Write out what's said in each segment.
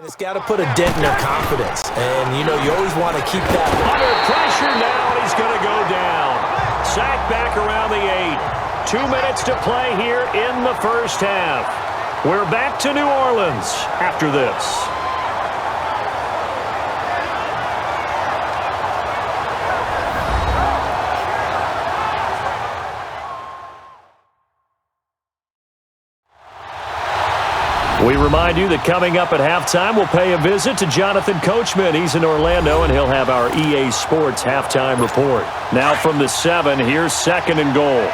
It's got to put a dent in their confidence. And, you always want to keep that. Under pressure now, and he's going to go down. Sacked back around the 8. 2 minutes to play here in the first half. We're back to New Orleans after this. We remind you that coming up at halftime, we'll pay a visit to Jonathan Coachman. He's in Orlando, and he'll have our EA Sports halftime report. Now from the 7, here's 2nd and goal.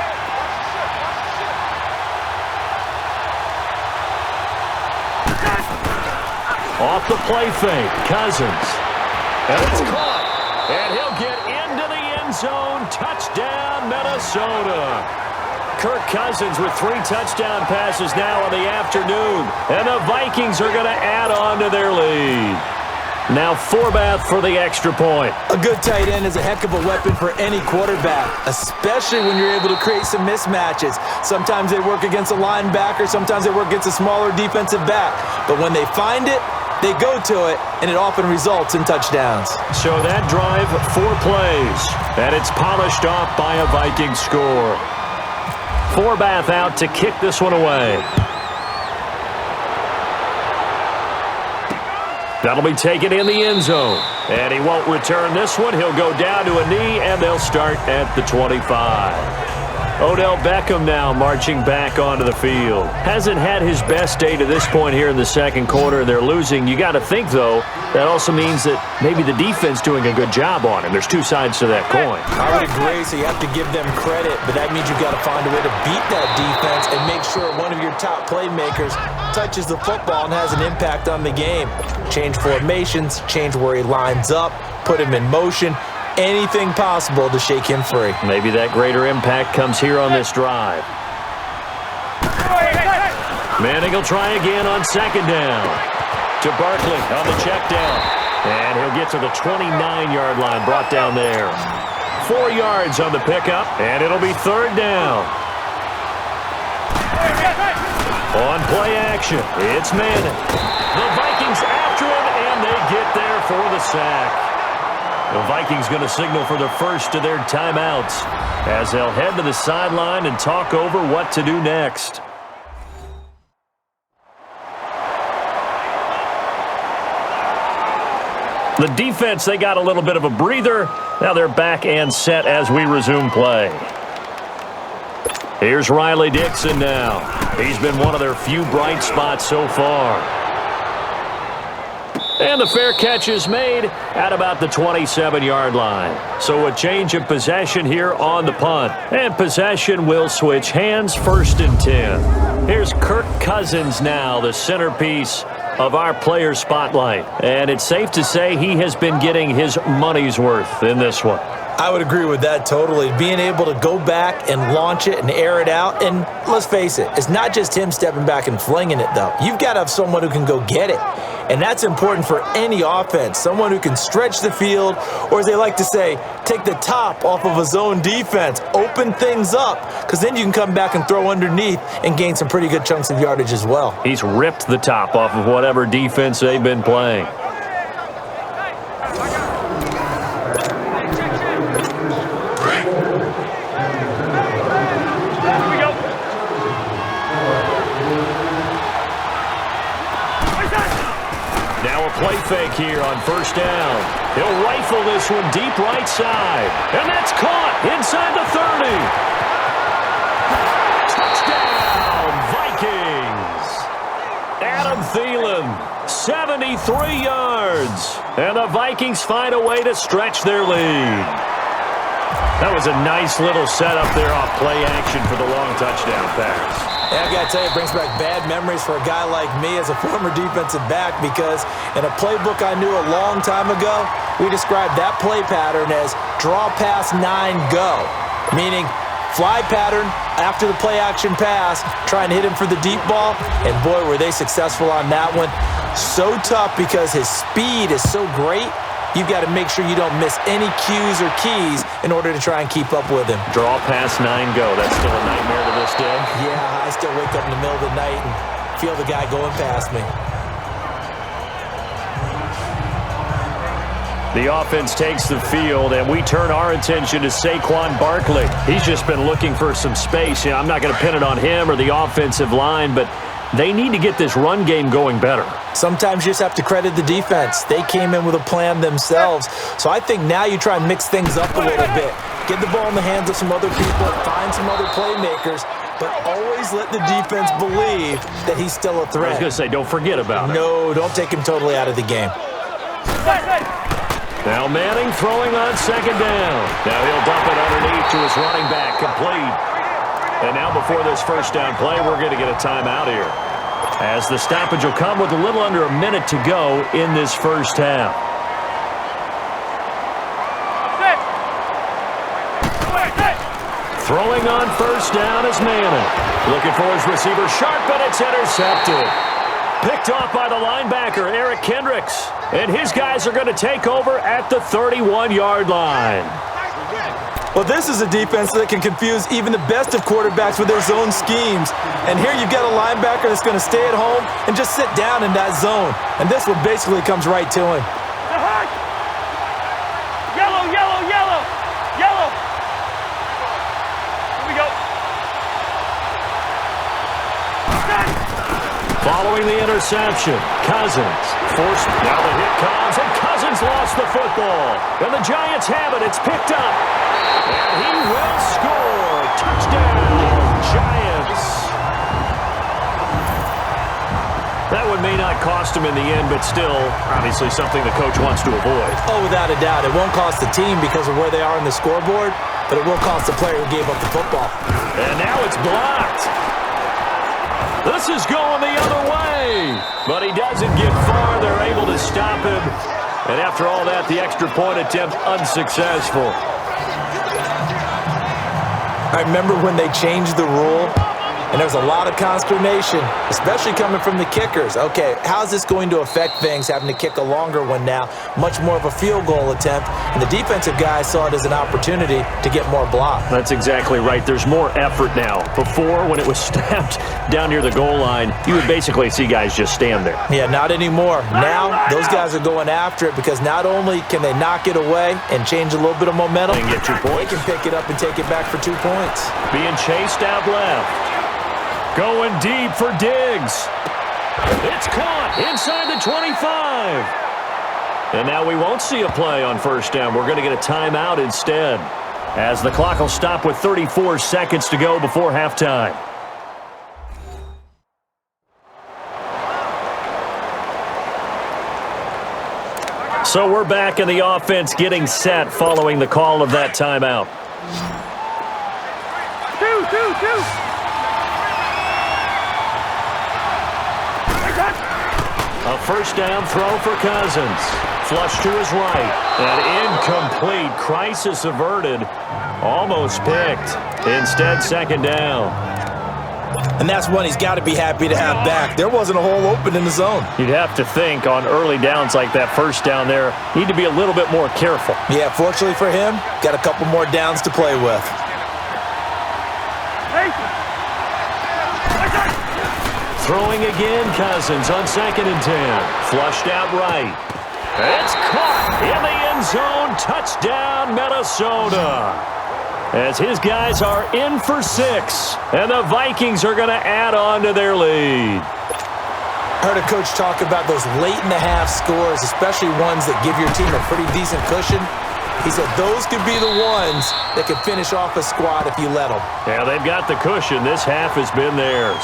Off the play fake, Cousins. And it's caught. And he'll get into the end zone. Touchdown, Minnesota. Kirk Cousins with 3 touchdown passes now in the afternoon. And the Vikings are going to add on to their lead. Now Forbath for the extra point. A good tight end is a heck of a weapon for any quarterback, especially when you're able to create some mismatches. Sometimes they work against a linebacker. Sometimes they work against a smaller defensive back. But when they find it, they go to it, and it often results in touchdowns. So that drive, 4 plays. And it's polished off by a Viking score. Forbath out to kick this one away. That'll be taken in the end zone. And he won't return this one. He'll go down to a knee, and they'll start at the 25. Odell Beckham now marching back onto the field. Hasn't had his best day to this point here in the second quarter. They're losing. You got to think, though, that also means that maybe the defense doing a good job on him. There's 2 sides to that coin. I would agree, so you have to give them credit, but that means you've got to find a way to beat that defense and make sure one of your top playmakers touches the football and has an impact on the game. Change formations, change where he lines up, put him in motion. Anything possible to shake him free. Maybe that greater impact comes here on this drive. Manning will try again on 2nd down. To Barkley on the check down. And he'll get to the 29-yard line, brought down there. 4 yards on the pickup, and it'll be 3rd down. On play action, it's Manning. The Vikings after him, and they get there for the sack. The Vikings going to signal for the first of their timeouts as they'll head to the sideline and talk over what to do next. The defense, they got a little bit of a breather. Now they're back and set as we resume play. Here's Riley Dixon now. He's been one of their few bright spots so far. And the fair catch is made at about the 27-yard line. So a change of possession here on the punt. And possession will switch hands, 1st and 10. Here's Kirk Cousins now, the centerpiece of our player spotlight. And it's safe to say he has been getting his money's worth in this one. I would agree with that totally. Being able to go back and launch it and air it out. And let's face it, it's not just him stepping back and flinging it, though. You've got to have someone who can go get it. And that's important for any offense. Someone who can stretch the field, or as they like to say, take the top off of a zone defense. Open things up, because then you can come back and throw underneath and gain some pretty good chunks of yardage as well. He's ripped the top off of whatever defense they've been playing. Play fake here on 1st down. He'll rifle this one deep right side. And that's caught inside the 30. Touchdown, Vikings. Adam Thielen, 73 yards. And the Vikings find a way to stretch their lead. That was a nice little setup there off play action for the long touchdown pass. And I got to tell you, it brings back bad memories for a guy like me as a former defensive back, because in a playbook I knew a long time ago, we described that play pattern as draw pass 9 go, meaning fly pattern after the play action pass, trying to hit him for the deep ball, and boy, were they successful on that one. So tough because his speed is so great. You've got to make sure you don't miss any cues or keys in order to try and keep up with him. Draw pass 9 go. That's still a nightmare to this day? Yeah, I still wake up in the middle of the night and feel the guy going past me. The offense takes the field, and we turn our attention to Saquon Barkley. He's just been looking for some space. I'm not going to pin it on him or the offensive line, but they need to get this run game going better. Sometimes you just have to credit the defense. They came in with a plan themselves. So I think now you try and mix things up a little bit. Get the ball in the hands of some other people, find some other playmakers, but always let the defense believe that he's still a threat. I was going to say, don't forget about it. No, don't take him totally out of the game. Now Manning throwing on second down. Now he'll dump it underneath to his running back, complete. And now before this first down play, we're going to get a timeout here, as the stoppage will come with a little under a minute to go in this first half. Throwing on first down is Manning. Looking for his receiver, Sharp, and it's intercepted. Picked off by the linebacker, Eric Kendricks. And his guys are going to take over at the 31-yard line. Well, this is a defense that can confuse even the best of quarterbacks with their zone schemes. And here you've got a linebacker that's going to stay at home and just sit down in that zone. And this one basically comes right to him. Yellow, yellow, yellow, yellow. Here we go. Following the interception, Cousins forced. Now the hit comes, and Cousins lost the football. And the Giants have it. It's picked up. And he will score. Touchdown, Giants. That one may not cost him in the end, but still, obviously something the coach wants to avoid. Oh, without a doubt. It won't cost the team because of where they are in the scoreboard, but it will cost the player who gave up the football. And now it's blocked. This is going the other way, but he doesn't get far. They're able to stop him. And after all that, the extra point attempt unsuccessful. I remember when they changed the rule, and there was a lot of consternation, especially coming from the kickers. Okay, how's this going to affect things, having to kick a longer one now? Much more of a field goal attempt, and the defensive guys saw it as an opportunity to get more block. That's exactly right. There's more effort now. Before, when it was snapped down near the goal line, you would basically see guys just stand there. Yeah, not anymore. Now, those guys are going after it because not only can they knock it away and change a little bit of momentum, And get 2 points. they can pick it up and take it back for 2 points. Being chased out left. Going deep for Diggs. It's caught inside the 25. And now we won't see a play on first down. We're going to get a timeout instead, as the clock will stop with 34 seconds to go before halftime. So we're back in the offense getting set following the call of that timeout. Two. A first down throw for Cousins. Flush to his right. And incomplete. Crisis averted. Almost picked. Instead, second down. And that's one he's got to be happy to have back. There wasn't a hole open in the zone. You'd have to think on early downs like that first down there, need to be a little bit more careful. Yeah, fortunately for him, got a couple more downs to play with. Throwing again, Cousins on 2nd and 10. Flushed out right. It's caught in the end zone. Touchdown, Minnesota. As his guys are in for 6. And the Vikings are going to add on to their lead. Heard a coach talk about those late-in-the-half scores, especially ones that give your team a pretty decent cushion. He said those could be the ones that could finish off a squad if you let them. Yeah, they've got the cushion. This half has been theirs.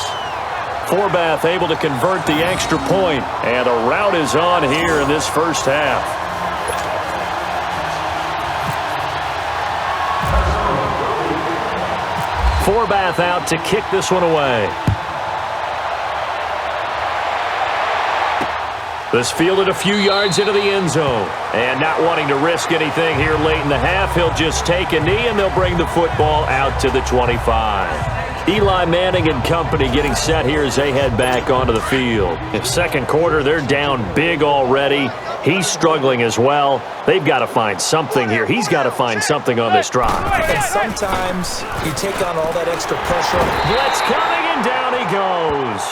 Forbath able to convert the extra point, and a rout is on here in this first half. Forbath out to kick this one away. This fielded a few yards into the end zone, and not wanting to risk anything here late in the half, he'll just take a knee, and they'll bring the football out to the 25. Eli Manning and company getting set here as they head back onto the field. In second quarter, they're down big already. He's struggling as well. They've got to find something here. He's got to find something on this drive. And sometimes you take on all that extra pressure. Blitz coming, and down he goes.